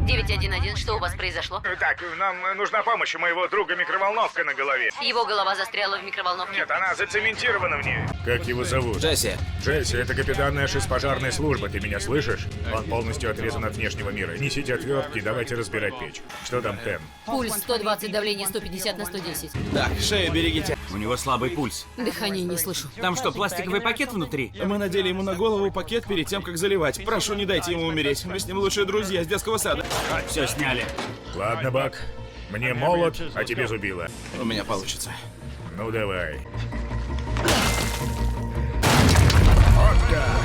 911, что у вас произошло? Так, нам нужна помощь. У моего друга микроволновка на голове. Его голова застряла в микроволновке. Нет, она зацементирована в ней. Как его зовут? Джесси. Джесси, это капитан нашей пожарной службы, ты меня слышишь? Он полностью отрезан от внешнего мира. Несите отвертки, давайте разбирать печь. Что там, Хэн? Пульс 120, давление 150 на 110. Так, шею берегите. У него слабый пульс. Дыхание не слышу. Там что, пластиковый пакет внутри? Мы надели ему на голову пакет перед тем, как заливать. Прошу, не дайте ему умереть. Мы с ним лучшие друзья с детского сада. Все сняли. Ладно, Бак. Мне молот, а тебе зубило. У меня получится. Ну давай. Вот так.